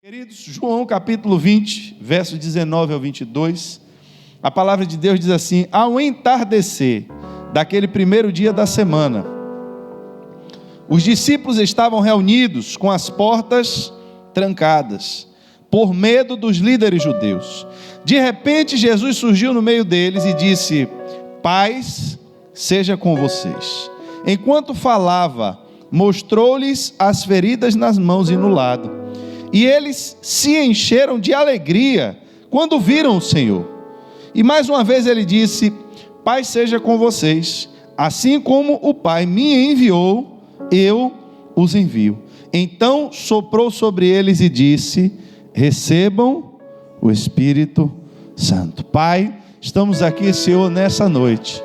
Queridos, João capítulo 20, verso 19 ao 22, a palavra de Deus diz assim: ao entardecer daquele primeiro dia da semana, os discípulos estavam reunidos com as portas trancadas, por medo dos líderes judeus. De repente Jesus surgiu no meio deles e disse: paz seja com vocês. Enquanto falava, mostrou-lhes as feridas nas mãos e no lado. E eles se encheram de alegria quando viram o Senhor. E mais uma vez ele disse: paz seja com vocês. Assim como o Pai me enviou, eu os envio. Então soprou sobre eles e disse: recebam o Espírito Santo. Pai, estamos aqui, Senhor, nessa noite,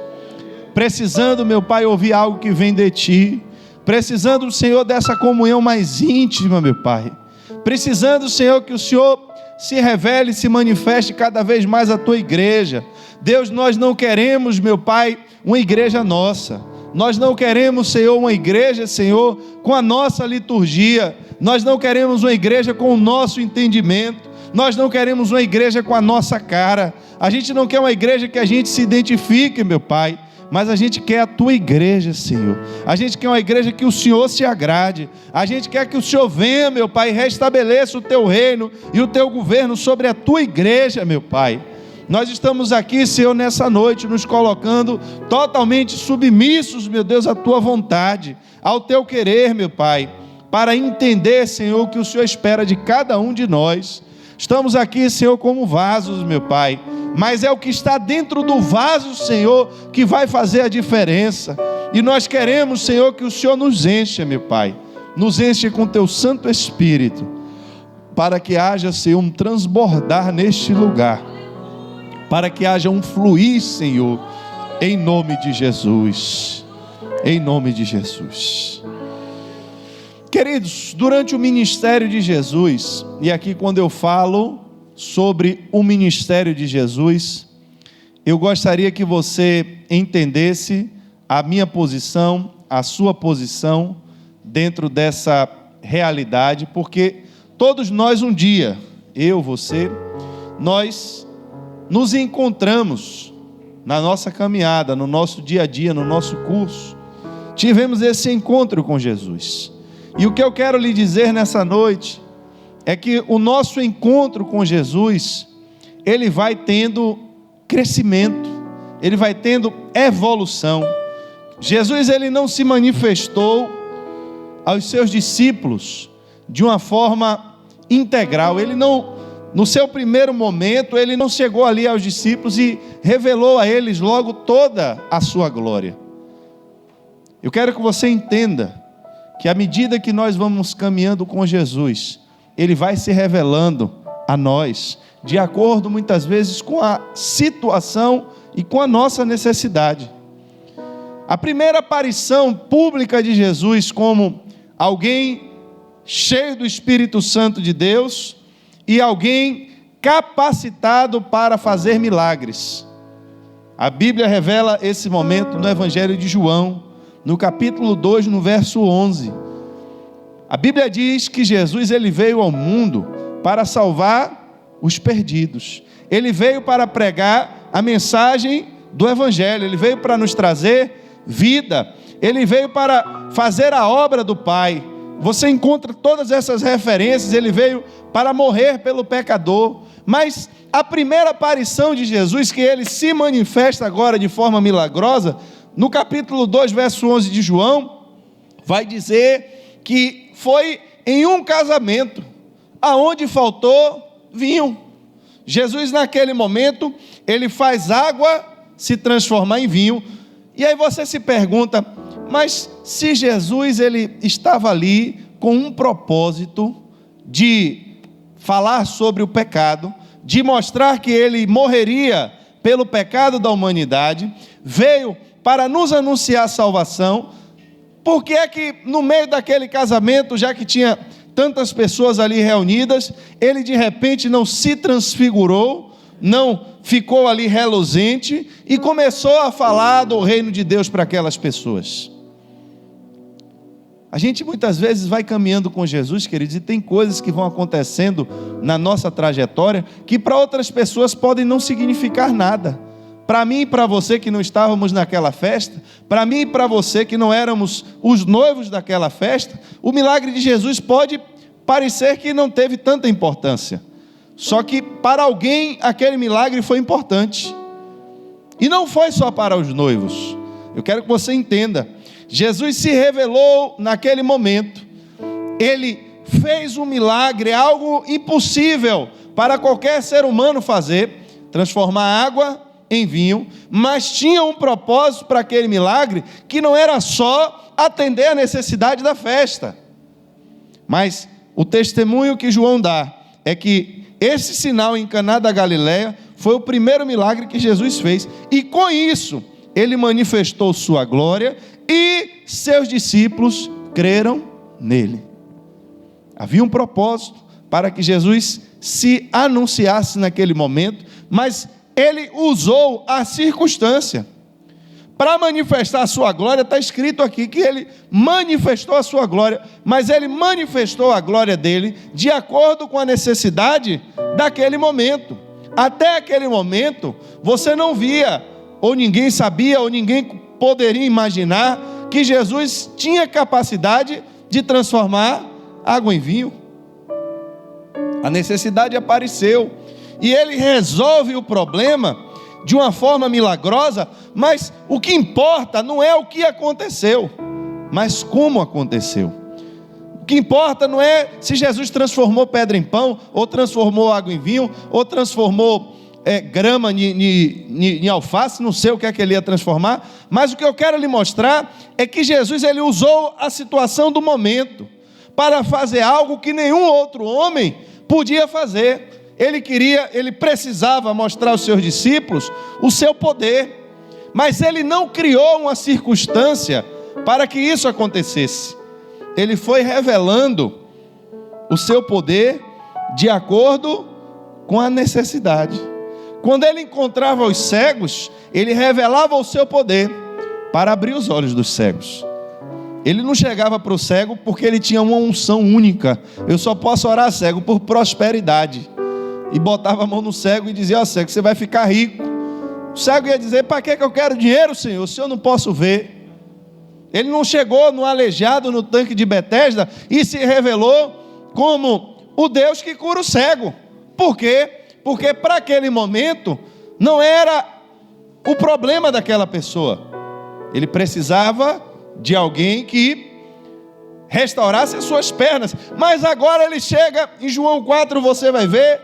precisando, meu Pai, ouvir algo que vem de Ti, precisando, Senhor, dessa comunhão mais íntima, meu Pai, precisando, Senhor, que o Senhor se revele, se manifeste cada vez mais a Tua igreja. Deus, nós não queremos, meu Pai, uma igreja nossa. Nós não queremos, Senhor, uma igreja, Senhor, com a nossa liturgia. Nós não queremos uma igreja com o nosso entendimento. Nós não queremos uma igreja com a nossa cara. A gente não quer uma igreja que a gente se identifique, meu Pai, mas a gente quer a Tua igreja, Senhor. A gente quer uma igreja que o Senhor se agrade. A gente quer que o Senhor venha, meu Pai, e restabeleça o Teu reino e o Teu governo sobre a Tua igreja, meu Pai. Nós estamos aqui, Senhor, nessa noite, nos colocando totalmente submissos, meu Deus, à Tua vontade, ao Teu querer, meu Pai, para entender, Senhor, o que o Senhor espera de cada um de nós. Estamos aqui, Senhor, como vasos, meu Pai, mas é o que está dentro do vaso, Senhor, que vai fazer a diferença. E nós queremos, Senhor, que o Senhor nos encha, meu Pai, nos enche com Teu Santo Espírito, para que haja, Senhor, um transbordar neste lugar, para que haja um fluir, Senhor, em nome de Jesus, em nome de Jesus. Queridos, durante o ministério de Jesus, e aqui quando eu falo sobre o ministério de Jesus, eu gostaria que você entendesse a minha posição, a sua posição dentro dessa realidade, porque todos nós um dia, eu, você, nós nos encontramos na nossa caminhada, no nosso dia a dia, no nosso curso, tivemos esse encontro com Jesus. E o que eu quero lhe dizer nessa noite é que o nosso encontro com Jesus, ele vai tendo crescimento, ele vai tendo evolução. Jesus, ele não se manifestou aos seus discípulos de uma forma integral. Ele não, no seu primeiro momento, ele não chegou ali aos discípulos e revelou a eles logo toda a sua glória. Eu quero que você entenda que à medida que nós vamos caminhando com Jesus, Ele vai se revelando a nós, de acordo muitas vezes com a situação e com a nossa necessidade. A primeira aparição pública de Jesus como alguém cheio do Espírito Santo de Deus e alguém capacitado para fazer milagres. A Bíblia revela esse momento no Evangelho de João, no capítulo 2, no verso 11. A Bíblia diz que Jesus, ele veio ao mundo para salvar os perdidos. Ele veio para pregar a mensagem do Evangelho. Ele veio para nos trazer vida. Ele veio para fazer a obra do Pai. Você encontra todas essas referências. Ele veio para morrer pelo pecador. Mas a primeira aparição de Jesus, que ele se manifesta agora de forma milagrosa, no capítulo 2, verso 11 de João, vai dizer que foi em um casamento, aonde faltou vinho. Jesus, naquele momento, ele faz água se transformar em vinho. E aí você se pergunta, mas se Jesus, ele estava ali com um propósito de falar sobre o pecado, de mostrar que ele morreria pelo pecado da humanidade, veio para nos anunciar a salvação, por que é que no meio daquele casamento, já que tinha tantas pessoas ali reunidas, ele de repente não se transfigurou, não ficou ali reluzente e começou a falar do reino de Deus para aquelas pessoas? A gente muitas vezes vai caminhando com Jesus, queridos, e tem coisas que vão acontecendo na nossa trajetória que para outras pessoas podem não significar nada. Para mim e para você que não estávamos naquela festa, para mim e para você que não éramos os noivos daquela festa, o milagre de Jesus pode parecer que não teve tanta importância. Só que para alguém aquele milagre foi importante. E não foi só para os noivos. Eu quero que você entenda. Jesus se revelou naquele momento. Ele fez um milagre, algo impossível para qualquer ser humano fazer, transformar água em vinho, mas tinha um propósito para aquele milagre, que não era só atender a necessidade da festa. Mas o testemunho que João dá é que esse sinal em Caná da Galileia foi o primeiro milagre que Jesus fez, e com isso ele manifestou sua glória e seus discípulos creram nele. Havia um propósito para que Jesus se anunciasse naquele momento, mas ele usou a circunstância para manifestar a sua glória. Está escrito aqui que ele manifestou a sua glória, mas ele manifestou a glória dele de acordo com a necessidade daquele momento. Até aquele momento, você não via, ou ninguém sabia, ou ninguém poderia imaginar que Jesus tinha capacidade de transformar água em vinho. A necessidade apareceu, e ele resolve o problema de uma forma milagrosa, mas o que importa não é o que aconteceu, mas como aconteceu. O que importa não é se Jesus transformou pedra em pão, ou transformou água em vinho, ou transformou grama em alface, não sei o que é que ele ia transformar, mas o que eu quero lhe mostrar é que Jesus ele usou a situação do momento para fazer algo que nenhum outro homem podia fazer. Ele precisava mostrar aos seus discípulos o seu poder, mas ele não criou uma circunstância para que isso acontecesse. Ele foi revelando o seu poder de acordo com a necessidade. Quando ele encontrava os cegos, ele revelava o seu poder para abrir os olhos dos cegos. Ele não chegava para o cego porque ele tinha uma unção única. Eu só posso orar cego por prosperidade. E botava a mão no cego e dizia: ó cego, você vai ficar rico. O cego ia dizer: para que eu quero dinheiro, Senhor, se eu não posso ver? Ele não chegou no aleijado no tanque de Betesda e se revelou como o Deus que cura o cego. Por quê? Porque para aquele momento não era o problema daquela pessoa. Ele precisava de alguém que restaurasse as suas pernas. Mas agora ele chega, em João 4 você vai ver,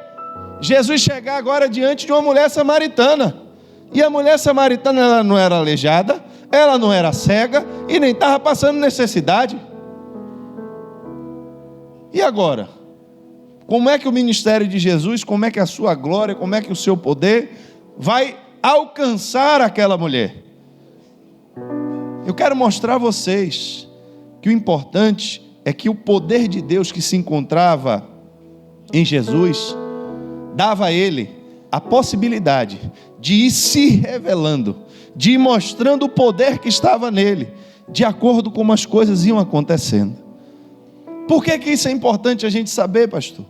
Jesus chegar agora diante de uma mulher samaritana. E a mulher samaritana, ela não era aleijada, ela não era cega e nem estava passando necessidade. E agora? Como é que o ministério de Jesus, como é que a sua glória, como é que o seu poder vai alcançar aquela mulher? Eu quero mostrar a vocês que o importante é que o poder de Deus que se encontrava em Jesus dava a ele a possibilidade de ir se revelando, de ir mostrando o poder que estava nele, de acordo com como as coisas iam acontecendo. Por que isso é importante a gente saber, pastor?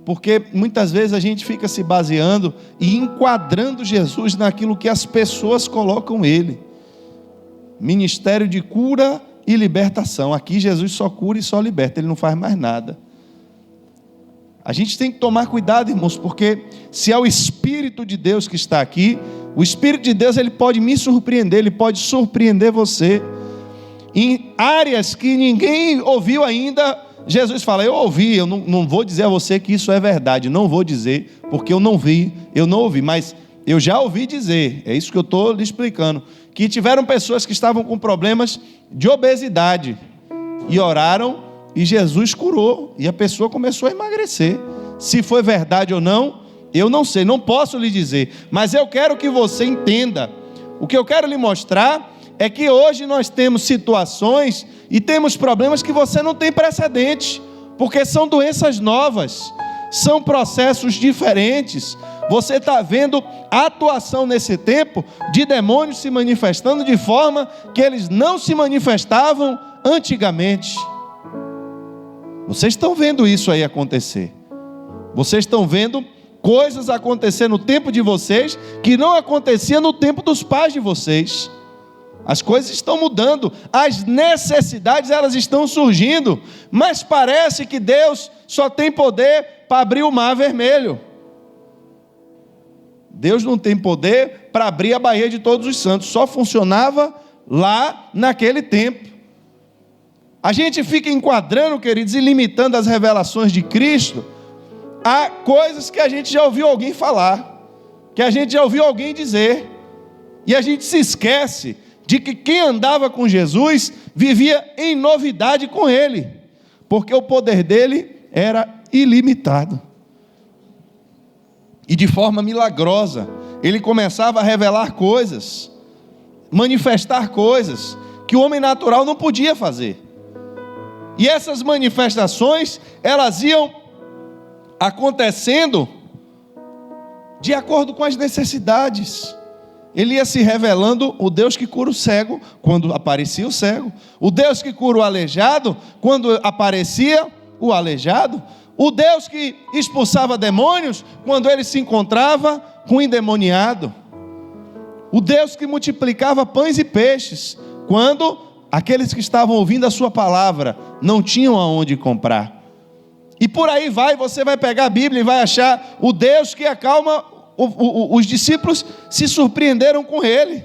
Porque muitas vezes a gente fica se baseando e enquadrando Jesus naquilo que as pessoas colocam ele. Ministério de cura e libertação. Aqui Jesus só cura e só liberta, ele não faz mais nada. A gente tem que tomar cuidado, irmãos, porque se é o Espírito de Deus que está aqui, o Espírito de Deus ele pode me surpreender, ele pode surpreender você. Em áreas que ninguém ouviu ainda, Jesus fala: eu ouvi, eu não vou dizer a você que isso é verdade, não vou dizer, porque eu não vi, eu não ouvi, mas eu já ouvi dizer, é isso que eu estou lhe explicando, que tiveram pessoas que estavam com problemas de obesidade, e oraram, e Jesus curou, e a pessoa começou a emagrecer. Se foi verdade ou não, eu não sei, não posso lhe dizer, mas eu quero que você entenda. O que eu quero lhe mostrar é que hoje nós temos situações e temos problemas que você não tem precedente, porque são doenças novas, são processos diferentes. Você está vendo a atuação nesse tempo de demônios se manifestando de forma que eles não se manifestavam antigamente. Vocês estão vendo isso aí acontecer. Vocês estão vendo coisas acontecer no tempo de vocês que não acontecia no tempo dos pais de vocês. As coisas estão mudando, as necessidades elas estão surgindo, mas parece que Deus só tem poder para abrir o mar vermelho. Deus não tem poder para abrir a Baía de Todos os Santos, só funcionava lá naquele tempo. A gente fica enquadrando, queridos, e limitando as revelações de Cristo a coisas que a gente já ouviu alguém falar, que a gente já ouviu alguém dizer, e a gente se esquece de que quem andava com Jesus vivia em novidade com Ele, porque o poder dele era ilimitado. E de forma milagrosa, ele começava a revelar coisas, manifestar coisas que o homem natural não podia fazer. E essas manifestações, elas iam acontecendo de acordo com as necessidades. Ele ia se revelando o Deus que cura o cego, quando aparecia o cego. O Deus que cura o aleijado, quando aparecia o aleijado. O Deus que expulsava demônios, quando ele se encontrava com o endemoniado. O Deus que multiplicava pães e peixes, quando aqueles que estavam ouvindo a sua palavra não tinham aonde comprar. E por aí vai, você vai pegar a Bíblia e vai achar o Deus que acalma. Os discípulos se surpreenderam com ele.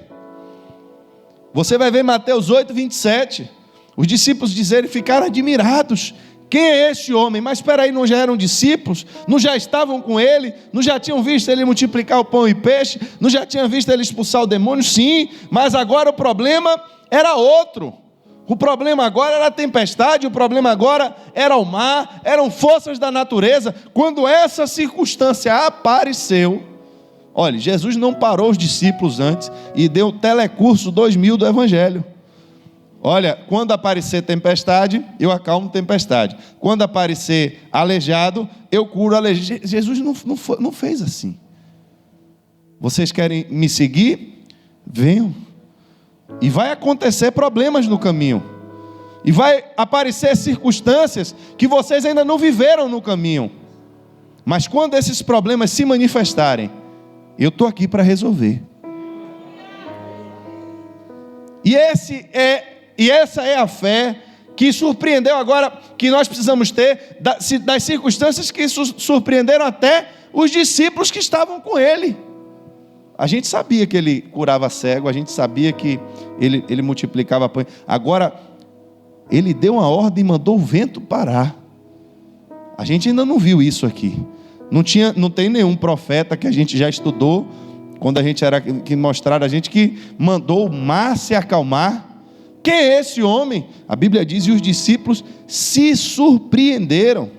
Você vai ver Mateus 8, 27. Os discípulos dizerem, ficaram admirados. Quem é esse homem? Mas espera aí, não já eram discípulos? Não já estavam com ele? Não já tinham visto ele multiplicar o pão e peixe? Não já tinham visto ele expulsar o demônio? Sim, mas agora o problema era outro. O problema agora era a tempestade, o problema agora era o mar, eram forças da natureza. Quando essa circunstância apareceu, olha, Jesus não parou os discípulos antes e deu o telecurso 2000 do Evangelho. Olha, quando aparecer tempestade, eu acalmo tempestade. Quando aparecer aleijado, eu curo aleijado. Jesus não fez assim. Vocês querem me seguir? Venham. E vai acontecer problemas no caminho. E vai aparecer circunstâncias que vocês ainda não viveram no caminho. Mas quando esses problemas se manifestarem, eu estou aqui para resolver. E essa é a fé que surpreendeu agora, que nós precisamos ter, das circunstâncias que surpreenderam até os discípulos que estavam com ele. A gente sabia que ele curava cego, a gente sabia que ele multiplicava pão. Agora, ele deu uma ordem e mandou o vento parar. A gente ainda não viu isso aqui. Não tem nenhum profeta que a gente já estudou, quando a gente era, que mostraram a gente que mandou o mar se acalmar. Quem é esse homem? A Bíblia diz, e os discípulos se surpreenderam,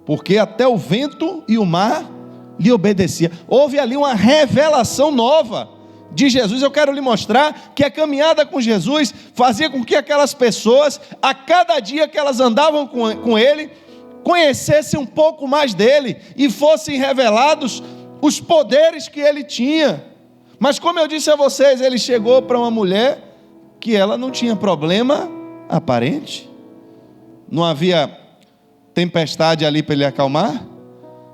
porque até o vento e o mar lhe obedecia. Houve ali uma revelação nova de Jesus. Eu quero lhe mostrar que a caminhada com Jesus fazia com que aquelas pessoas, a cada dia que elas andavam com ele, conhecessem um pouco mais dele e fossem revelados os poderes que ele tinha. Mas como eu disse a vocês, ele chegou para uma mulher que ela não tinha problema aparente. Não havia tempestade ali para ele acalmar.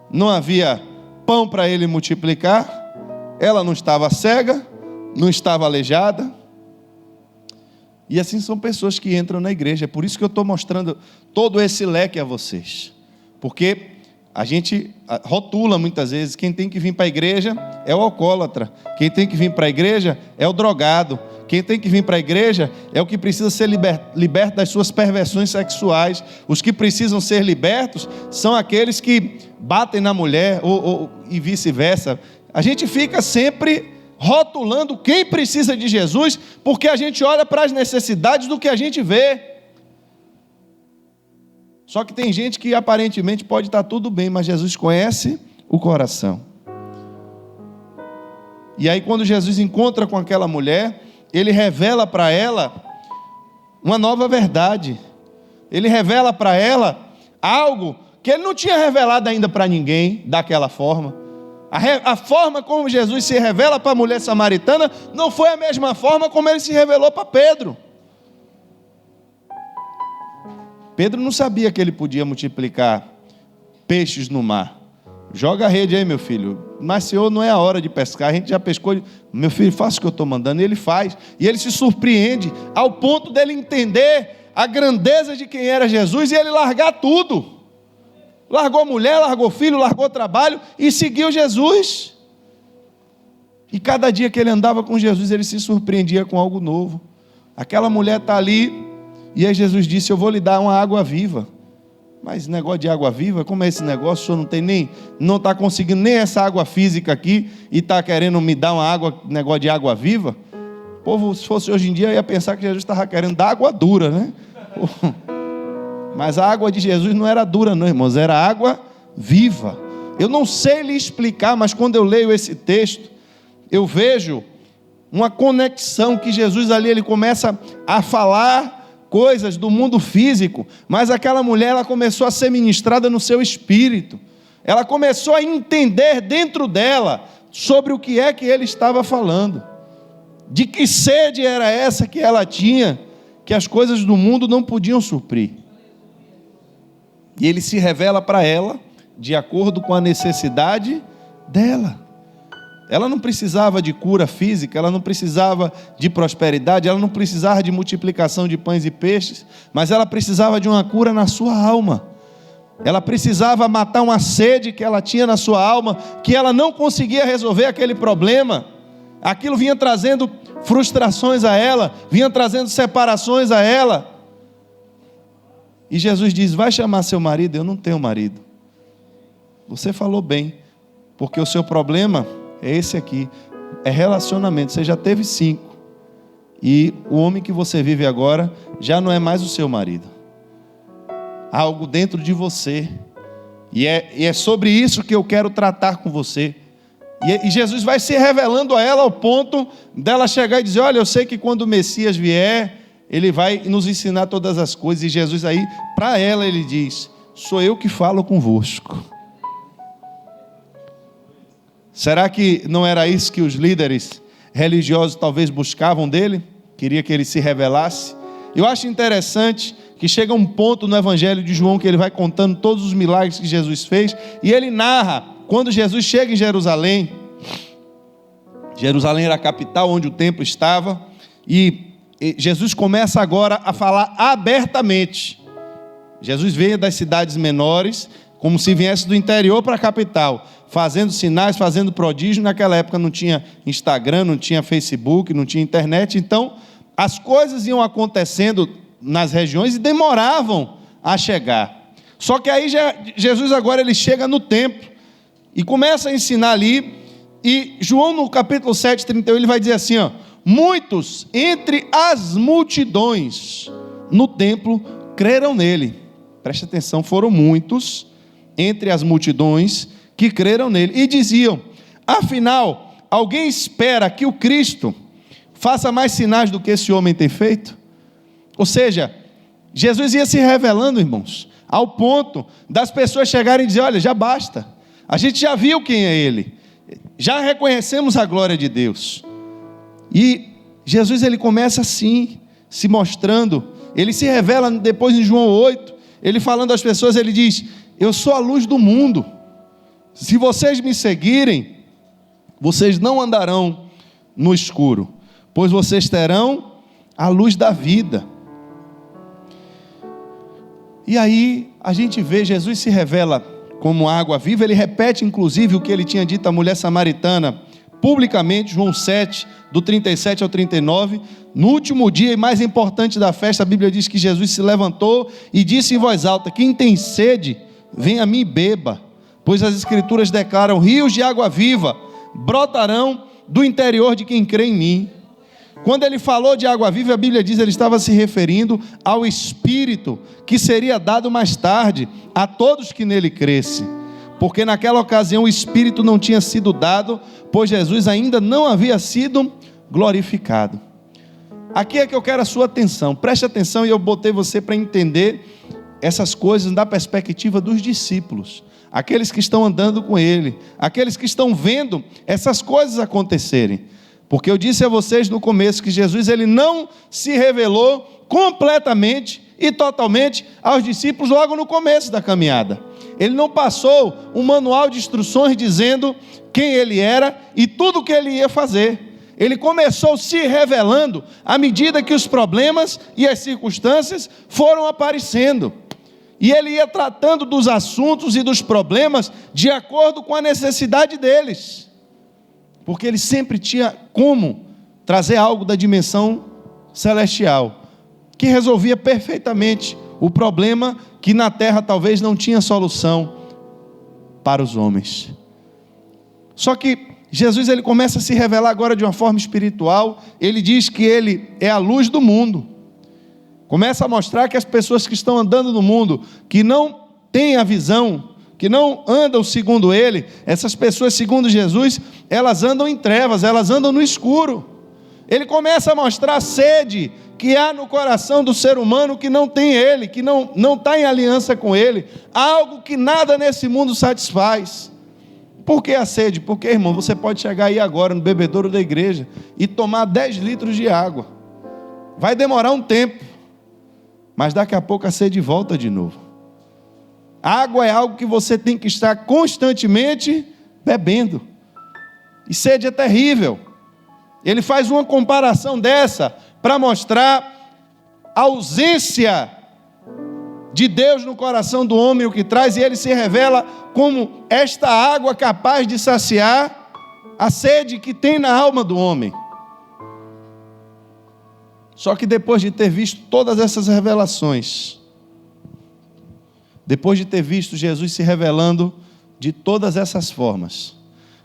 Não havia pão para ele multiplicar. Ela não estava cega, não estava aleijada. E assim são pessoas que entram na igreja. É por isso que eu estou mostrando todo esse leque a vocês. Porque a gente rotula muitas vezes, quem tem que vir para a igreja é o alcoólatra, quem tem que vir para a igreja é o drogado, quem tem que vir para a igreja é o que precisa ser liberto das suas perversões sexuais. Os que precisam ser libertos são aqueles que batem na mulher e vice-versa. A gente fica sempre rotulando quem precisa de Jesus, porque a gente olha para as necessidades do que a gente vê. Só que tem gente que aparentemente pode estar tudo bem, mas Jesus conhece o coração. E aí quando Jesus encontra com aquela mulher, ele revela para ela uma nova verdade. Ele revela para ela algo que ele não tinha revelado ainda para ninguém daquela forma. A forma como Jesus se revela para a mulher samaritana não foi a mesma forma como ele se revelou para Pedro. Pedro não sabia que ele podia multiplicar peixes no mar. Joga a rede aí, meu filho. Mas, Senhor, não é a hora de pescar. A gente já pescou. Meu filho, faça o que eu estou mandando. E ele faz. E ele se surpreende ao ponto dele entender a grandeza de quem era Jesus e ele largar tudo. Largou a mulher, largou o filho, largou o trabalho e seguiu Jesus. E cada dia que ele andava com Jesus, ele se surpreendia com algo novo. Aquela mulher está ali, e aí Jesus disse: eu vou lhe dar uma água viva. Mas negócio de água viva, como é esse negócio? O senhor não está conseguindo nem essa água física aqui, e está querendo me dar uma água, negócio de água viva? O povo, se fosse hoje em dia, ia pensar que Jesus estava querendo dar água dura, né? Mas a água de Jesus não era dura não, irmãos, era água viva. Eu não sei lhe explicar, mas quando eu leio esse texto, eu vejo uma conexão que Jesus ali, ele começa a falar coisas do mundo físico, mas aquela mulher, ela começou a ser ministrada no seu espírito, ela começou a entender dentro dela sobre o que é que ele estava falando, de que sede era essa que ela tinha, que as coisas do mundo não podiam suprir, e ele se revela para ela, de acordo com a necessidade dela. Ela não precisava de cura física, ela não precisava de prosperidade, ela não precisava de multiplicação de pães e peixes, mas ela precisava de uma cura na sua alma. Ela precisava matar uma sede que ela tinha na sua alma, que ela não conseguia resolver aquele problema. Aquilo vinha trazendo frustrações a ela, vinha trazendo separações a ela. E Jesus diz: vai chamar seu marido. Eu não tenho marido. Você falou bem, porque o seu problema é esse aqui, é relacionamento. Você já teve 5, e o homem que você vive agora já não é mais o seu marido. Há algo dentro de você, e é sobre isso que eu quero tratar com você. E Jesus vai se revelando a ela ao ponto dela chegar e dizer: olha, eu sei que quando o Messias vier, ele vai nos ensinar todas as coisas. E Jesus aí, para ela, ele diz: sou eu que falo convosco. Será que não era isso que os líderes religiosos talvez buscavam dele? Queria que ele se revelasse? Eu acho interessante que chega um ponto no Evangelho de João que ele vai contando todos os milagres que Jesus fez, e ele narra quando Jesus chega em Jerusalém. Jerusalém era a capital onde o templo estava, e Jesus começa agora a falar abertamente. Jesus veio das cidades menores, como se viesse do interior para a capital, fazendo sinais, fazendo prodígio. Naquela época não tinha Instagram, não tinha Facebook, não tinha internet, então as coisas iam acontecendo nas regiões e demoravam a chegar. Só que aí Jesus agora ele chega no templo e começa a ensinar ali, e João no capítulo 7, 31, ele vai dizer assim, ó: muitos entre as multidões no templo creram nele. Preste atenção, foram muitos entre as multidões que creram nele, e diziam: afinal, alguém espera que o Cristo faça mais sinais do que esse homem tem feito? Ou seja, Jesus ia se revelando, irmãos, ao ponto das pessoas chegarem e dizer: olha, já basta, a gente já viu quem é ele, já reconhecemos a glória de Deus. E Jesus ele começa assim, se mostrando, ele se revela depois em João 8, ele falando às pessoas, ele diz: eu sou a luz do mundo, se vocês me seguirem, vocês não andarão no escuro, pois vocês terão a luz da vida. E aí a gente vê, Jesus se revela como água viva. Ele repete inclusive o que ele tinha dito à mulher samaritana publicamente, João 7, do 37 ao 39, no último dia e mais importante da festa. A Bíblia diz que Jesus se levantou e disse em voz alta: quem tem sede, venha a mim e beba, pois as escrituras declaram: rios de água viva brotarão do interior de quem crê em mim. Quando ele falou de água viva, a Bíblia diz que ele estava se referindo ao Espírito que seria dado mais tarde a todos que nele crescem, porque naquela ocasião o Espírito não tinha sido dado, pois Jesus ainda não havia sido glorificado. Aqui é que eu quero a sua atenção, preste atenção, e eu botei você para entender essas coisas da perspectiva dos discípulos, aqueles que estão andando com ele, aqueles que estão vendo essas coisas acontecerem. Porque eu disse a vocês no começo que Jesus ele não se revelou completamente e totalmente aos discípulos logo no começo da caminhada. Ele não passou um manual de instruções dizendo quem ele era e tudo o que ele ia fazer. Ele começou se revelando à medida que os problemas e as circunstâncias foram aparecendo. E ele ia tratando dos assuntos e dos problemas de acordo com a necessidade deles. Porque ele sempre tinha como trazer algo da dimensão celestial, que resolvia perfeitamente o problema que na terra talvez não tinha solução para os homens. Só que Jesus ele começa a se revelar agora de uma forma espiritual. Ele diz que ele é a luz do mundo. Começa a mostrar que as pessoas que estão andando no mundo, que não têm a visão, que não andam segundo ele, essas pessoas segundo Jesus, elas andam em trevas, elas andam no escuro. Ele começa a mostrar a sede que há no coração do ser humano que não tem ele, que não está em aliança com ele, algo que nada nesse mundo satisfaz. Por que a sede? Porque, irmão, você pode chegar aí agora no bebedouro da igreja e tomar 10 litros de água. Vai demorar um tempo, mas daqui a pouco a sede volta de novo. Água é algo que você tem que estar constantemente bebendo. E sede é terrível. Ele faz uma comparação dessa para mostrar a ausência de Deus no coração do homem, o que traz, e ele se revela como esta água capaz de saciar a sede que tem na alma do homem. Só que depois de ter visto todas essas revelações, depois de ter visto Jesus se revelando de todas essas formas,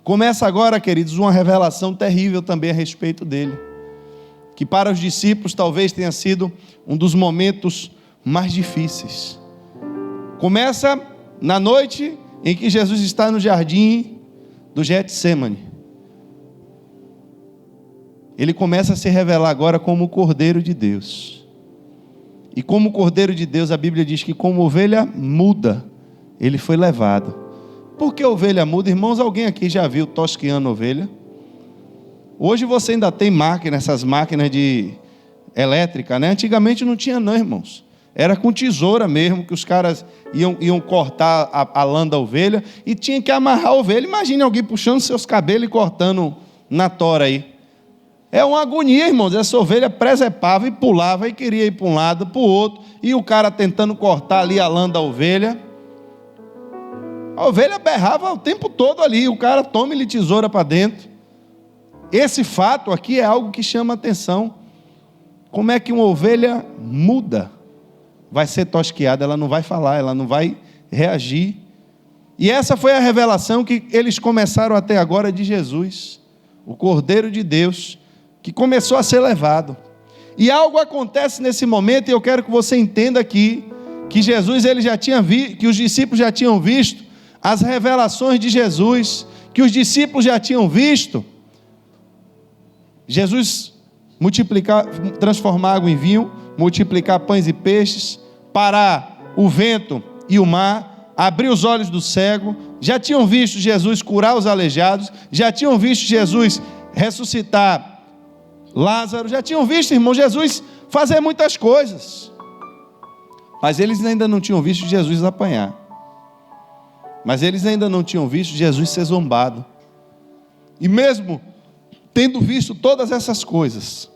começa agora, queridos, uma revelação terrível também a respeito dele, que para os discípulos talvez tenha sido um dos momentos mais difíceis. Começa na noite em que Jesus está no jardim do Getsêmani. Ele começa a se revelar agora como o Cordeiro de Deus. E como o Cordeiro de Deus, a Bíblia diz que como ovelha muda, ele foi levado. Por que ovelha muda? Irmãos, alguém aqui já viu tosquiando ovelha? Hoje você ainda tem máquinas, essas máquinas de elétrica, né? Antigamente não tinha não, irmãos. Era com tesoura mesmo, que os caras iam cortar a lã da ovelha e tinha que amarrar a ovelha. Imagine alguém puxando seus cabelos e cortando na tora aí. É uma agonia, irmãos. Essa ovelha presepava e pulava e queria ir para um lado, para o outro, e o cara tentando cortar ali a lã da ovelha. A ovelha berrava o tempo todo ali, o cara toma-lhe tesoura para dentro. Esse fato aqui é algo que chama atenção. Como é que uma ovelha muda? Vai ser tosquiada, ela não vai falar, ela não vai reagir. E essa foi a revelação que eles começaram até agora de Jesus, o Cordeiro de Deus, que começou a ser levado. E algo acontece nesse momento, e eu quero que você entenda aqui, que Jesus ele já tinha visto, que os discípulos já tinham visto as revelações de Jesus, que os discípulos já tinham visto Jesus multiplicar, transformar água em vinho, multiplicar pães e peixes, parar o vento e o mar, abrir os olhos do cego, já tinham visto Jesus curar os aleijados, já tinham visto Jesus ressuscitar Lázaro, já tinham visto, irmão, Jesus fazer muitas coisas, mas eles ainda não tinham visto Jesus apanhar, mas eles ainda não tinham visto Jesus ser zombado. E mesmo tendo visto todas essas coisas,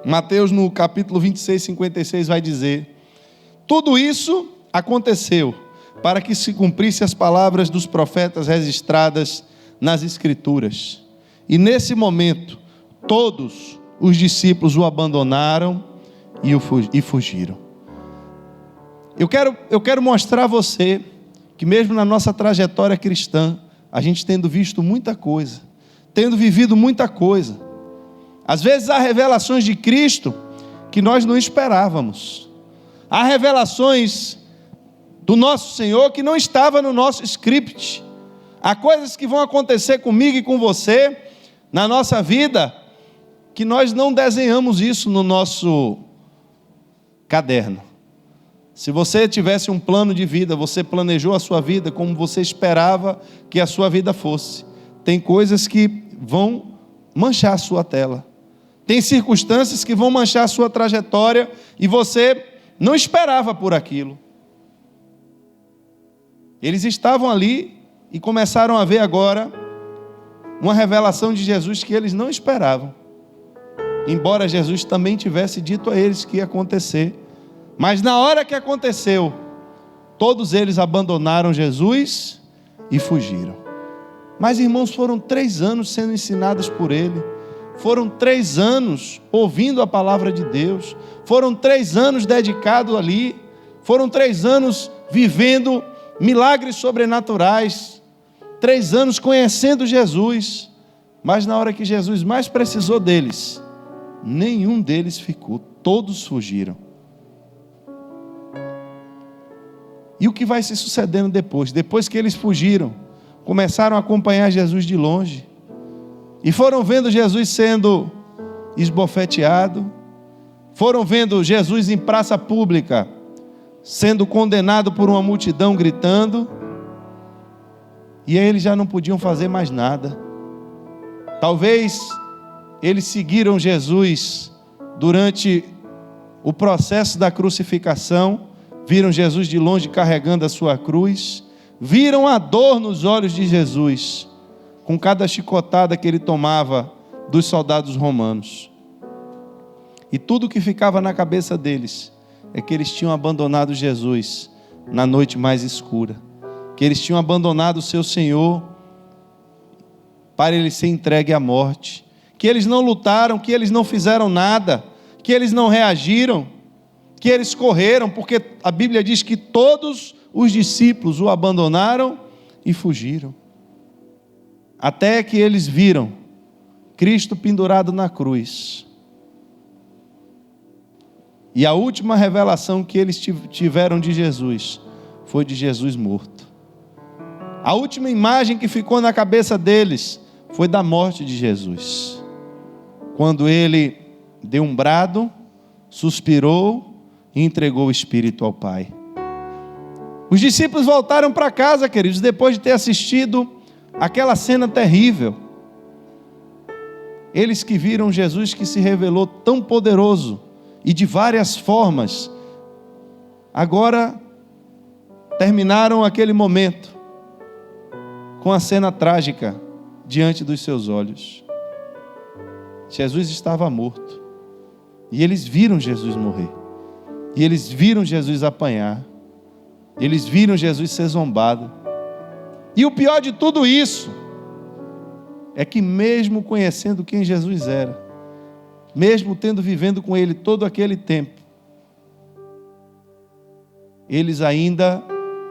Mateus no capítulo 26, 56 vai dizer: tudo isso aconteceu para que se cumprisse as palavras dos profetas registradas nas Escrituras. E nesse momento, todos os discípulos o abandonaram e fugiram. Eu quero mostrar a você que mesmo na nossa trajetória cristã, a gente tendo visto muita coisa, tendo vivido muita coisa, às vezes há revelações de Cristo que nós não esperávamos. Há revelações do nosso Senhor que não estava no nosso script. Há coisas que vão acontecer comigo e com você, na nossa vida, que nós não desenhamos isso no nosso caderno. Se você tivesse um plano de vida, você planejou a sua vida como você esperava que a sua vida fosse. Tem coisas que vão manchar a sua tela. Tem circunstâncias que vão manchar a sua trajetória e você não esperava por aquilo. Eles estavam ali e começaram a ver agora uma revelação de Jesus que eles não esperavam. Embora Jesus também tivesse dito a eles que ia acontecer. Mas na hora que aconteceu, todos eles abandonaram Jesus e fugiram. Mas, irmãos, foram 3 anos sendo ensinados por ele. Foram 3 anos ouvindo a palavra de Deus. Foram 3 anos dedicados ali. Foram 3 anos vivendo milagres sobrenaturais. 3 anos conhecendo Jesus. Mas na hora que Jesus mais precisou deles, nenhum deles ficou. Todos fugiram. E o que vai se sucedendo depois? Depois que eles fugiram, começaram a acompanhar Jesus de longe. E foram vendo Jesus sendo esbofeteado. Foram vendo Jesus em praça pública, sendo condenado por uma multidão gritando. E aí eles já não podiam fazer mais nada. Talvez eles seguiram Jesus durante o processo da crucificação. Viram Jesus de longe carregando a sua cruz. Viram a dor nos olhos de Jesus, com cada chicotada que ele tomava dos soldados romanos. E tudo que ficava na cabeça deles é que eles tinham abandonado Jesus na noite mais escura. Que eles tinham abandonado o seu Senhor para ele ser entregue à morte. Que eles não lutaram, que eles não fizeram nada, que eles não reagiram, que eles correram, porque a Bíblia diz que todos os discípulos o abandonaram e fugiram. Até que eles viram Cristo pendurado na cruz. E a última revelação que eles tiveram de Jesus foi de Jesus morto. A última imagem que ficou na cabeça deles foi da morte de Jesus. Quando ele deu um brado, suspirou e entregou o Espírito ao Pai. Os discípulos voltaram para casa, queridos, depois de ter assistido aquela cena terrível. Eles que viram Jesus que se revelou tão poderoso e de várias formas, agora terminaram aquele momento com a cena trágica diante dos seus olhos. Jesus estava morto e eles viram Jesus morrer. E eles viram Jesus apanhar. Eles viram Jesus ser zombado. E o pior de tudo isso é que mesmo conhecendo quem Jesus era, mesmo tendo vivendo com ele todo aquele tempo, eles ainda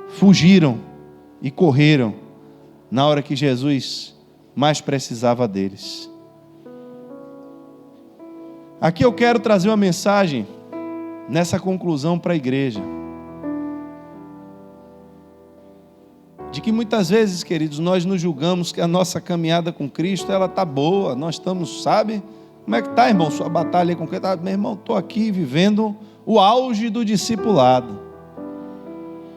fugiram e correram na hora que Jesus mais precisava deles. Aqui eu quero trazer uma mensagem nessa conclusão para a igreja, de que muitas vezes, queridos, nós nos julgamos que a nossa caminhada com Cristo, ela está boa, nós estamos, sabe? Como é que está, irmão, sua batalha com Cristo? Meu irmão, estou aqui vivendo o auge do discipulado,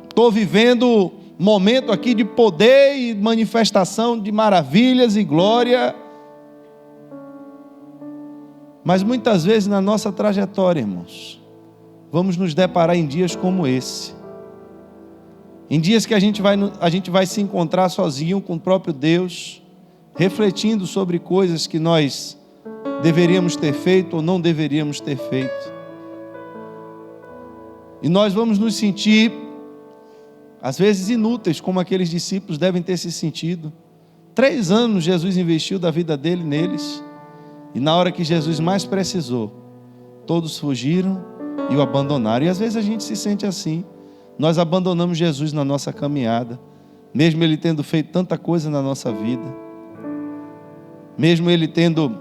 estou vivendo momento aqui de poder e manifestação de maravilhas e glória. Mas muitas vezes na nossa trajetória, irmãos, vamos nos deparar em dias como esse. Em dias que a gente vai se encontrar sozinho com o próprio Deus, refletindo sobre coisas que nós deveríamos ter feito ou não deveríamos ter feito. E nós vamos nos sentir, às vezes, inúteis, como aqueles discípulos devem ter se sentido. 3 anos Jesus investiu da vida dele neles, e na hora que Jesus mais precisou, todos fugiram e o abandonaram. E às vezes a gente se sente assim. Nós abandonamos Jesus na nossa caminhada, mesmo Ele tendo feito tanta coisa na nossa vida, mesmo Ele tendo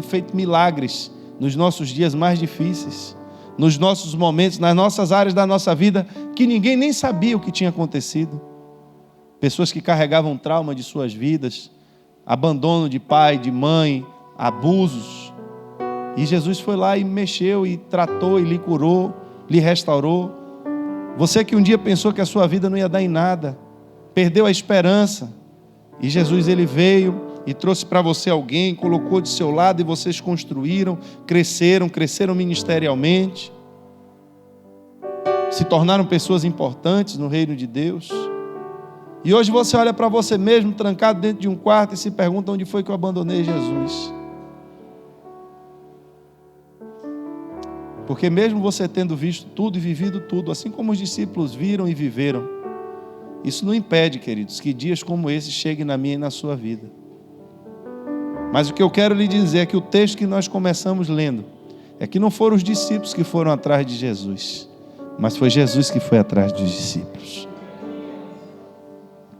feito milagres nos nossos dias mais difíceis, nos nossos momentos, nas nossas áreas da nossa vida, que ninguém nem sabia o que tinha acontecido. Pessoas que carregavam trauma de suas vidas, abandono de pai, de mãe, abusos. E Jesus foi lá e mexeu e tratou e lhe curou, lhe restaurou. Você que um dia pensou que a sua vida não ia dar em nada, perdeu a esperança, e Jesus, ele veio, e trouxe para você alguém, colocou de seu lado e vocês construíram, cresceram ministerialmente, se tornaram pessoas importantes no reino de Deus. E hoje você olha para você mesmo, trancado dentro de um quarto, e se pergunta: onde foi que eu abandonei Jesus? Porque mesmo você tendo visto tudo e vivido tudo, assim como os discípulos viram e viveram, isso não impede, queridos, que dias como esse cheguem na minha e na sua vida. Mas o que eu quero lhe dizer é que o texto que nós começamos lendo é que não foram os discípulos que foram atrás de Jesus, mas foi Jesus que foi atrás dos discípulos.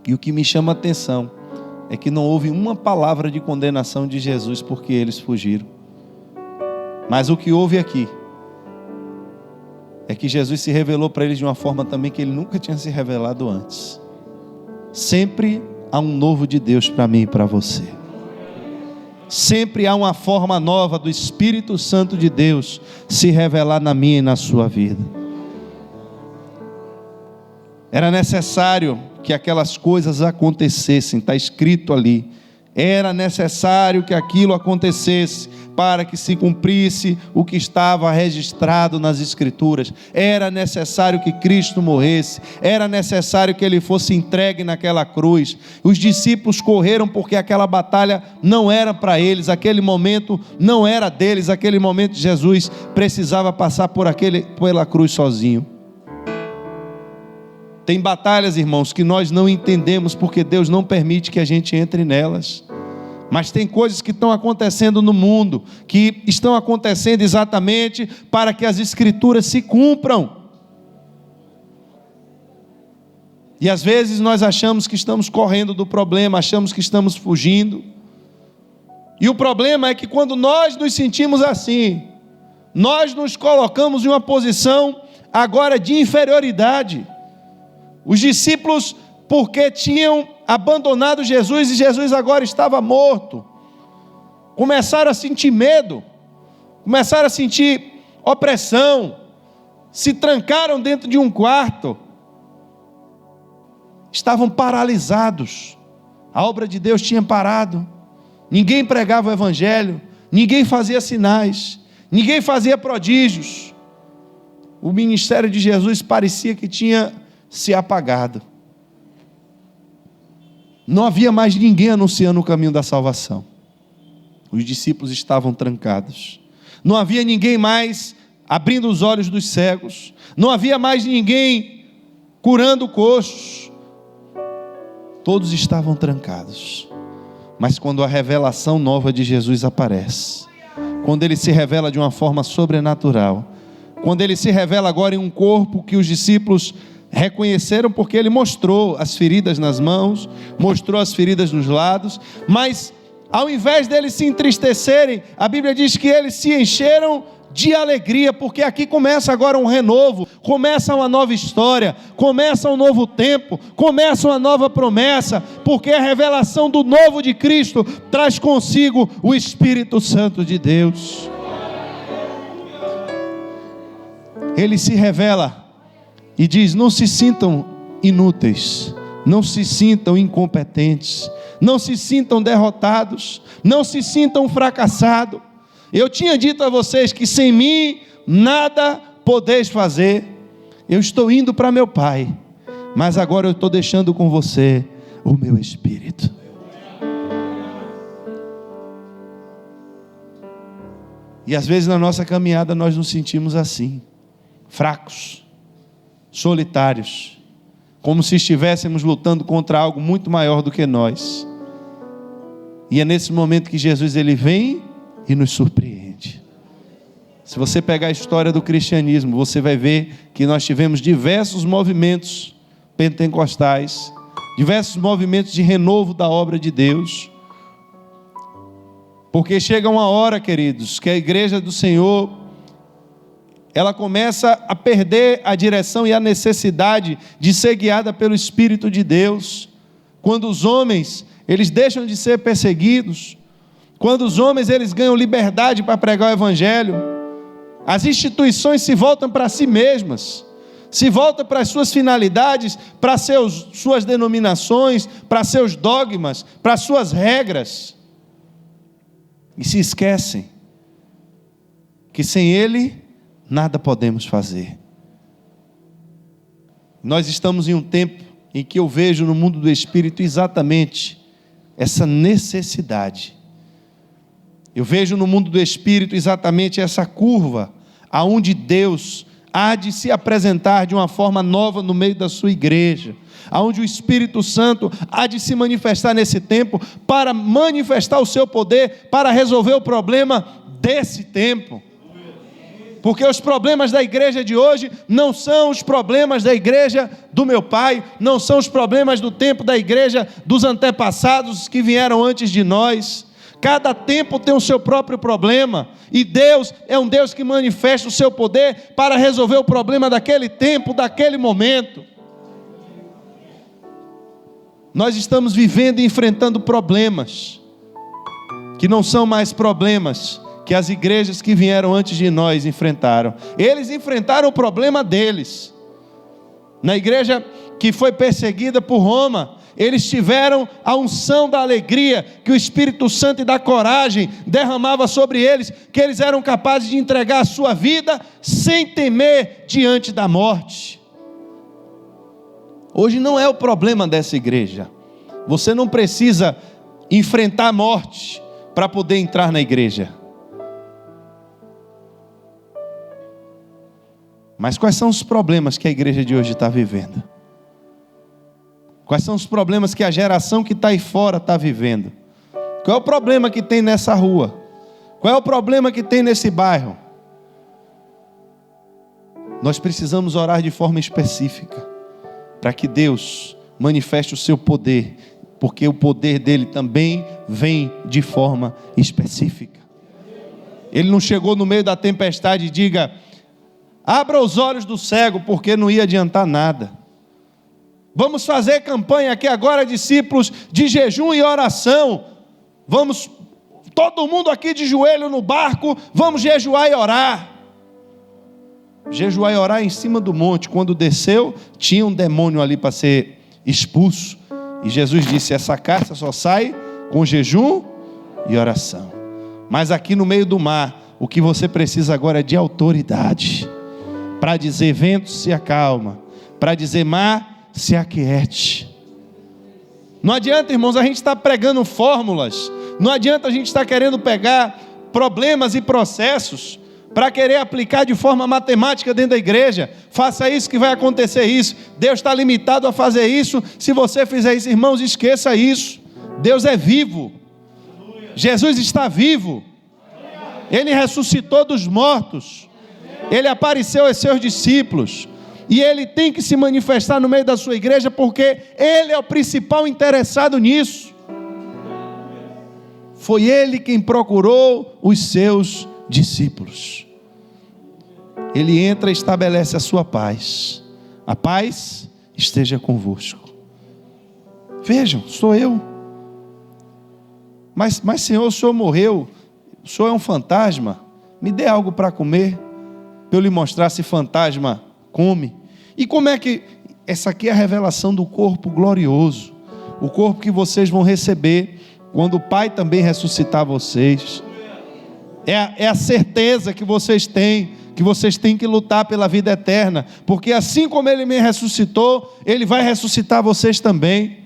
E o que me chama a atenção é que não houve uma palavra de condenação de Jesus porque eles fugiram. Mas o que houve aqui é que Jesus se revelou para eles de uma forma também que ele nunca tinha se revelado antes. Sempre há um novo de Deus para mim e para você. Sempre há uma forma nova do Espírito Santo de Deus se revelar na minha e na sua vida. Era necessário que aquelas coisas acontecessem, está escrito ali. Era necessário que aquilo acontecesse para que se cumprisse o que estava registrado nas Escrituras. Era necessário que Cristo morresse, era necessário que Ele fosse entregue naquela cruz. Os discípulos correram porque aquela batalha não era para eles, aquele momento não era deles, aquele momento Jesus precisava passar pela cruz sozinho. Tem batalhas, irmãos, que nós não entendemos porque Deus não permite que a gente entre nelas. Mas tem coisas que estão acontecendo no mundo, que estão acontecendo exatamente para que as Escrituras se cumpram. E às vezes nós achamos que estamos correndo do problema, achamos que estamos fugindo. E o problema é que quando nós nos sentimos assim, nós nos colocamos em uma posição agora de inferioridade. Os discípulos, porque tinham abandonado Jesus e Jesus agora estava morto, começaram a sentir medo, começaram a sentir opressão, se trancaram dentro de um quarto, estavam paralisados, a obra de Deus tinha parado, ninguém pregava o Evangelho, ninguém fazia sinais, ninguém fazia prodígios, o ministério de Jesus parecia que tinha se apagado. Não havia mais ninguém anunciando o caminho da salvação. Os discípulos estavam trancados. Não havia ninguém mais abrindo os olhos dos cegos. Não havia mais ninguém curando coxos. Todos estavam trancados. Mas quando a revelação nova de Jesus aparece, quando Ele se revela de uma forma sobrenatural, quando Ele se revela agora em um corpo que os discípulos reconheceram porque Ele mostrou as feridas nas mãos, mostrou as feridas nos lados, mas ao invés deles se entristecerem, a Bíblia diz que eles se encheram de alegria, porque aqui começa agora um renovo, começa uma nova história, começa um novo tempo, começa uma nova promessa, porque a revelação do novo de Cristo traz consigo o Espírito Santo de Deus. Ele se revela e diz: não se sintam inúteis, não se sintam incompetentes, não se sintam derrotados, não se sintam fracassados. Eu tinha dito a vocês que sem mim nada podeis fazer. Eu estou indo para meu Pai, mas agora eu estou deixando com você o meu Espírito. E às vezes na nossa caminhada nós nos sentimos assim, fracos, solitários, como se estivéssemos lutando contra algo muito maior do que nós. E é nesse momento que Jesus ele vem e nos surpreende. Se você pegar a história do cristianismo, você vai ver que nós tivemos diversos movimentos pentecostais, diversos movimentos de renovo da obra de Deus, porque chega uma hora, queridos, que a igreja do Senhor ela começa a perder a direção e a necessidade de ser guiada pelo Espírito de Deus. Quando os homens, eles deixam de ser perseguidos, quando os homens, eles ganham liberdade para pregar o Evangelho, as instituições se voltam para si mesmas, se volta para as suas finalidades, para suas denominações, para seus dogmas, para suas regras, e se esquecem que sem Ele nada podemos fazer. Nós estamos em um tempo em que eu vejo no mundo do Espírito exatamente essa necessidade. Eu vejo no mundo do Espírito exatamente essa curva, aonde Deus há de se apresentar de uma forma nova no meio da sua igreja, aonde o Espírito Santo há de se manifestar nesse tempo, para manifestar o seu poder, para resolver o problema desse tempo. Porque os problemas da igreja de hoje não são os problemas da igreja do meu pai, não são os problemas do tempo da igreja dos antepassados que vieram antes de nós. Cada tempo tem o seu próprio problema, e Deus é um Deus que manifesta o seu poder para resolver o problema daquele tempo, daquele momento. Nós estamos vivendo e enfrentando problemas, que não são mais problemas que as igrejas que vieram antes de nós enfrentaram. Eles enfrentaram o problema deles. Na igreja que foi perseguida por Roma, eles tiveram a unção da alegria, que o Espírito Santo e da coragem derramava sobre eles, que eles eram capazes de entregar a sua vida sem temer diante da morte. Hoje não é o problema dessa igreja. Você não precisa enfrentar a morte para poder entrar na igreja. Mas quais são os problemas que a igreja de hoje está vivendo? Quais são os problemas que a geração que está aí fora está vivendo? Qual é o problema que tem nessa rua? Qual é o problema que tem nesse bairro? Nós precisamos orar de forma específica, para que Deus manifeste o seu poder, porque o poder dele também vem de forma específica. Ele não chegou no meio da tempestade e diga: abra os olhos do cego, porque não ia adiantar nada. Vamos fazer campanha aqui agora, discípulos, de jejum e oração. Vamos, todo mundo aqui de joelho no barco, vamos jejuar e orar. Jejuar e orar em cima do monte. Quando desceu, tinha um demônio ali para ser expulso. E Jesus disse: essa caça só sai com jejum e oração. Mas aqui no meio do mar, o que você precisa agora é de autoridade, para dizer: vento, se acalma, para dizer: mar, se aquiete. Não adianta, irmãos, a gente estar pregando fórmulas, não adianta a gente estar querendo pegar problemas e processos para querer aplicar de forma matemática dentro da igreja. Faça isso que vai acontecer isso. Deus está limitado a fazer isso. Se você fizer isso, irmãos, esqueça isso. Deus é vivo. Jesus está vivo. Ele ressuscitou dos mortos. Ele apareceu aos seus discípulos. E Ele tem que se manifestar no meio da sua igreja, porque Ele é o principal interessado nisso. Foi Ele quem procurou os seus discípulos. Ele entra e estabelece a sua paz. A paz esteja convosco. Vejam, sou eu. Mas Senhor, o Senhor morreu, o Senhor é um fantasma. Me dê algo para comer, para eu lhe mostrar se fantasma come. E como é que... essa aqui é a revelação do corpo glorioso, o corpo que vocês vão receber quando o Pai também ressuscitar vocês. É a certeza que vocês têm que lutar pela vida eterna, porque assim como Ele me ressuscitou, Ele vai ressuscitar vocês também.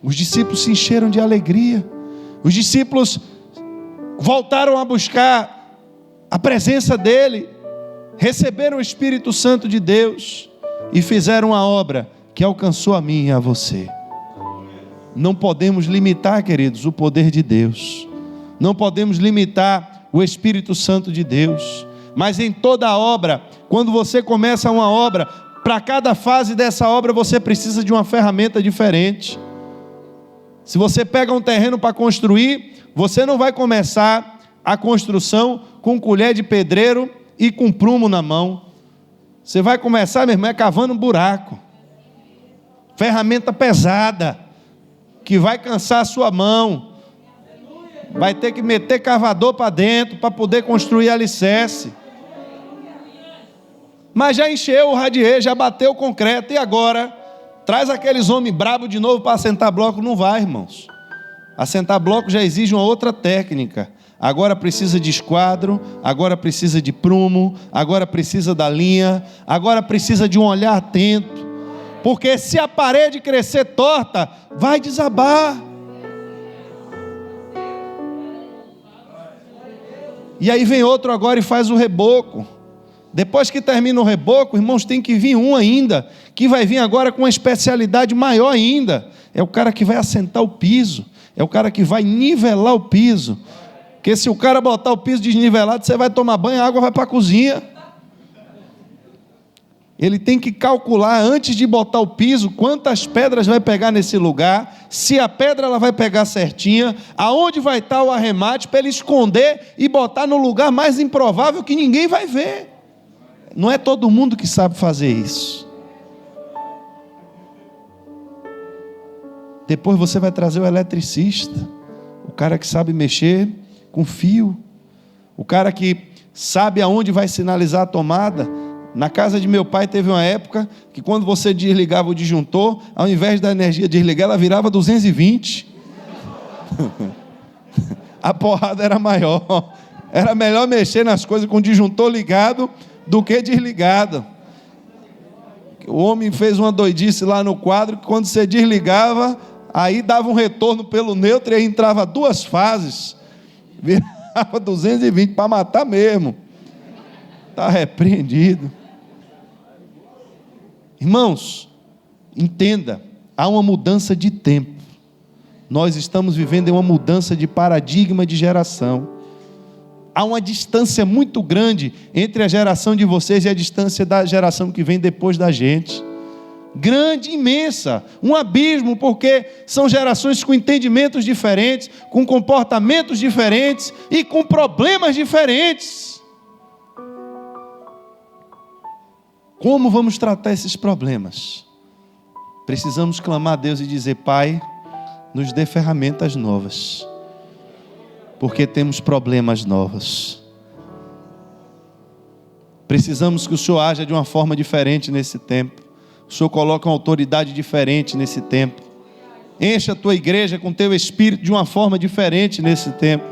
Os discípulos se encheram de alegria. Os discípulos voltaram a buscar a presença dEle, receberam o Espírito Santo de Deus e fizeram a obra que alcançou a mim e a você. Não podemos limitar, queridos, o poder de Deus. Não podemos limitar o Espírito Santo de Deus. Mas em toda a obra, quando você começa uma obra, para cada fase dessa obra você precisa de uma ferramenta diferente. Se você pega um terreno para construir, você não vai começar a construção com colher de pedreiro e com prumo na mão. Você vai começar, meu irmão, cavando um buraco. Ferramenta pesada, que vai cansar a sua mão. Vai ter que meter cavador para dentro para poder construir alicerce. Mas já encheu o radier, já bateu o concreto, e agora? Traz aqueles homens brabos de novo para assentar bloco? Não vai, irmãos. Assentar bloco já exige uma outra técnica. Agora precisa de esquadro, agora precisa de prumo, agora precisa da linha, agora precisa de um olhar atento. Porque se a parede crescer torta, vai desabar. E aí vem outro agora e faz o reboco. Depois que termina o reboco, irmãos, tem que vir um ainda, que vai vir agora com uma especialidade maior ainda. É o cara que vai assentar o piso, é o cara que vai nivelar o piso. Porque se o cara botar o piso desnivelado, você vai tomar banho, a água vai para a cozinha. Ele tem que calcular, antes de botar o piso, quantas pedras vai pegar nesse lugar, se a pedra ela vai pegar certinha, aonde vai estar o arremate, para ele esconder e botar no lugar mais improvável que ninguém vai ver. Não é todo mundo que sabe fazer isso. Depois você vai trazer o eletricista, o cara que sabe mexer com fio, o cara que sabe aonde vai sinalizar a tomada. Na casa de meu pai teve uma época que quando você desligava o disjuntor, ao invés da energia desligar, ela virava 220. A porrada era maior. Era melhor mexer nas coisas com o disjuntor ligado do que desligado. O homem fez uma doidice lá no quadro, que quando você desligava, aí dava um retorno pelo neutro e aí entrava 2 fases. Virava 220 para matar mesmo. Está repreendido. Irmãos, entenda, há uma mudança de tempo. Nós estamos vivendo em uma mudança de paradigma de geração. Há uma distância muito grande entre a geração de vocês e a distância da geração que vem depois da gente. Grande, imensa, um abismo, porque são gerações com entendimentos diferentes, com comportamentos diferentes e com problemas diferentes. Como vamos tratar esses problemas? Precisamos clamar a Deus e dizer: Pai, nos dê ferramentas novas, porque temos problemas novos. Precisamos que o Senhor haja de uma forma diferente nesse tempo. O Senhor coloca uma autoridade diferente nesse tempo. Encha a tua igreja com teu espírito de uma forma diferente nesse tempo.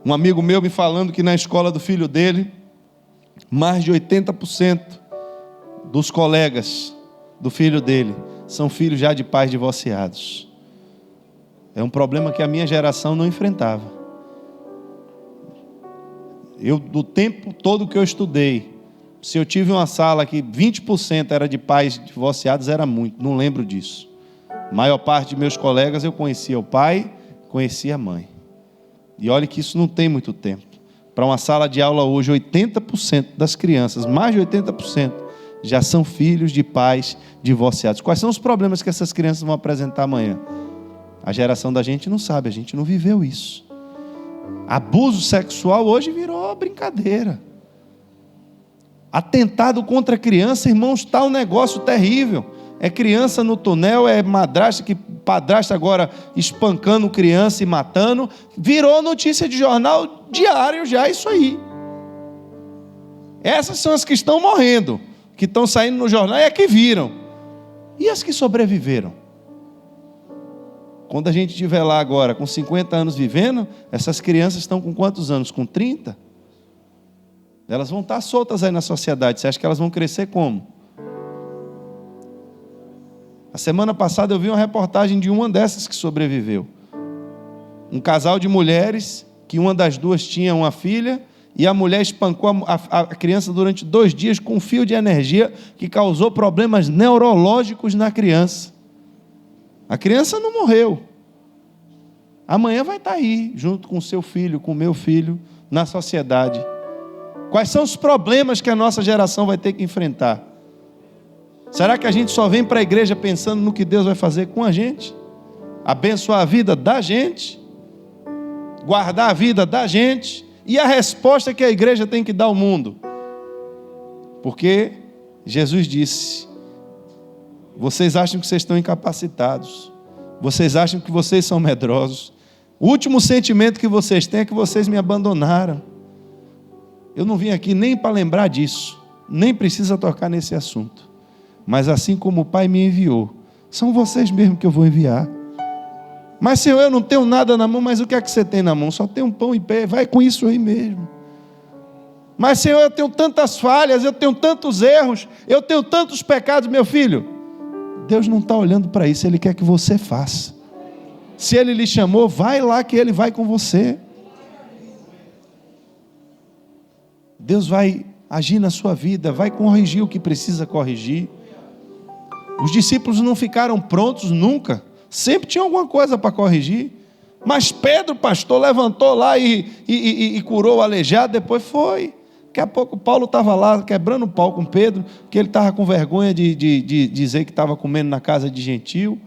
Um amigo meu me falando que na escola do filho dele, mais de 80% dos colegas do filho dele são filhos já de pais divorciados. É um problema que a minha geração não enfrentava. Do tempo todo que eu estudei, se eu tive uma sala que 20% era de pais divorciados, era muito, não lembro disso. A maior parte de meus colegas eu conhecia o pai, conhecia a mãe. E olha que isso não tem muito tempo. Para uma sala de aula hoje, 80% das crianças, mais de 80%, já são filhos de pais divorciados. Quais são os problemas que essas crianças vão apresentar amanhã? A geração da gente não sabe, a gente não viveu isso. Abuso sexual hoje virou brincadeira. Atentado contra a criança, irmãos, está um negócio terrível. É criança no túnel, é padrasto agora espancando criança e matando. Virou notícia de jornal diário já, isso aí. Essas são as que estão morrendo, que estão saindo no jornal e é que viram. E as que sobreviveram? Quando a gente estiver lá agora, com 50 anos vivendo, essas crianças estão com quantos anos? Com 30? Elas vão estar soltas aí na sociedade. Você acha que elas vão crescer como? A semana passada eu vi uma reportagem de uma dessas que sobreviveu. Um casal de mulheres, que uma das duas tinha uma filha, e a mulher espancou a criança durante 2 dias com um fio de energia que causou problemas neurológicos na criança. A criança não morreu. Amanhã vai estar aí, junto com o seu filho, com o meu filho, na sociedade. Quais são os problemas que a nossa geração vai ter que enfrentar? Será que a gente só vem para a igreja pensando no que Deus vai fazer com a gente? Abençoar a vida da gente? Guardar a vida da gente? E a resposta que a igreja tem que dar ao mundo? Porque Jesus disse: vocês acham que vocês estão incapacitados, vocês acham que vocês são medrosos, o último sentimento que vocês têm é que vocês me abandonaram. Eu não vim aqui nem para lembrar disso, nem precisa tocar nesse assunto. Mas assim como o Pai me enviou, são vocês mesmo que eu vou enviar. Mas Senhor, eu não tenho nada na mão, mas o que é que você tem na mão? Só tem um pão e pé, vai com isso aí mesmo. Mas Senhor, eu tenho tantas falhas, eu tenho tantos erros, eu tenho tantos pecados, meu filho. Deus não está olhando para isso, Ele quer que você faça. Se Ele lhe chamou, vai lá que Ele vai com você. Deus vai agir na sua vida, vai corrigir o que precisa corrigir. Os discípulos não ficaram prontos nunca, sempre tinha alguma coisa para corrigir. Mas Pedro, pastor, levantou lá e curou o aleijado, depois foi. Daqui a pouco Paulo estava lá quebrando o pau com Pedro, que ele estava com vergonha de dizer que estava comendo na casa de gentil.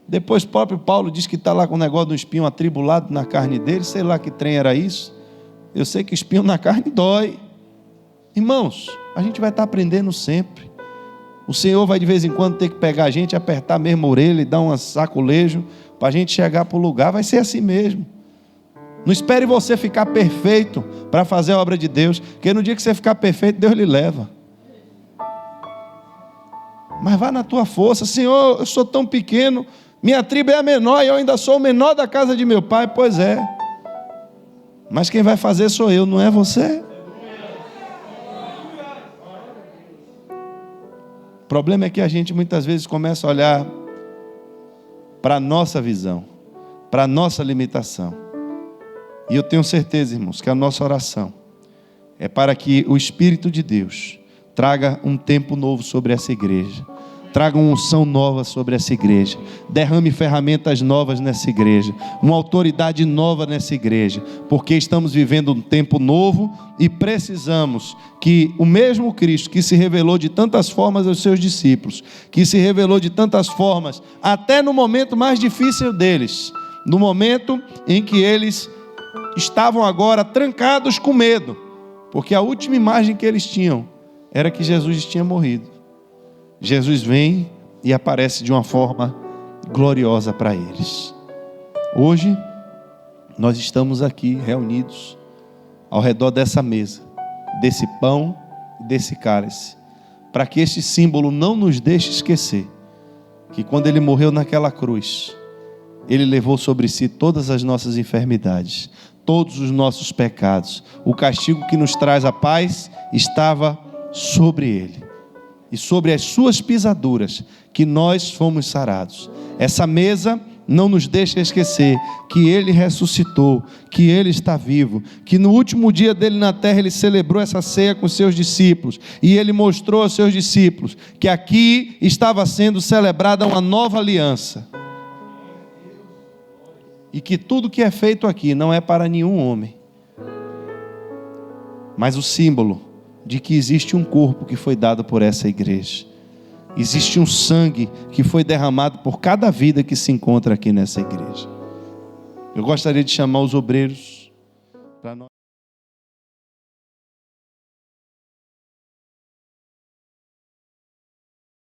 Depois próprio Paulo diz que está lá com o negócio do espinho atribulado na carne dele, sei lá que trem era isso. Eu sei que espinho na carne dói. Irmãos, a gente vai estar aprendendo sempre. O Senhor vai de vez em quando ter que pegar a gente, apertar mesmo a orelha e dar um saculejo para a gente chegar para o lugar. Vai ser assim mesmo. Não espere você ficar perfeito para fazer a obra de Deus, porque no dia que você ficar perfeito, Deus lhe leva. Mas vá na tua força. Senhor, eu sou tão pequeno, minha tribo é a menor e eu ainda sou o menor da casa de meu pai. Pois é, mas quem vai fazer sou eu, não é você. O problema é que a gente muitas vezes começa a olhar para a nossa visão, para a nossa limitação. E eu tenho certeza, irmãos, que a nossa oração é para que o Espírito de Deus traga um tempo novo sobre essa igreja, traga uma unção nova sobre essa igreja, derrame ferramentas novas nessa igreja, uma autoridade nova nessa igreja, porque estamos vivendo um tempo novo e precisamos que o mesmo Cristo que se revelou de tantas formas aos seus discípulos, que se revelou de tantas formas, até no momento mais difícil deles, no momento em que eles estavam agora trancados com medo, porque a última imagem que eles tinham era que Jesus tinha morrido. Jesus vem e aparece de uma forma gloriosa para eles. Hoje, nós estamos aqui reunidos ao redor dessa mesa, desse pão e desse cálice, para que este símbolo não nos deixe esquecer que quando Ele morreu naquela cruz, Ele levou sobre si todas as nossas enfermidades, todos os nossos pecados. O castigo que nos traz a paz estava sobre Ele. E sobre as suas pisaduras que nós fomos sarados. Essa mesa não nos deixa esquecer que Ele ressuscitou, que Ele está vivo, que no último dia dele na terra Ele celebrou essa ceia com seus discípulos, e Ele mostrou aos seus discípulos que aqui estava sendo celebrada uma nova aliança, e que tudo que é feito aqui não é para nenhum homem, mas o símbolo de que existe um corpo que foi dado por essa igreja, existe um sangue que foi derramado por cada vida que se encontra aqui nessa igreja. Eu gostaria de chamar os obreiros para nós.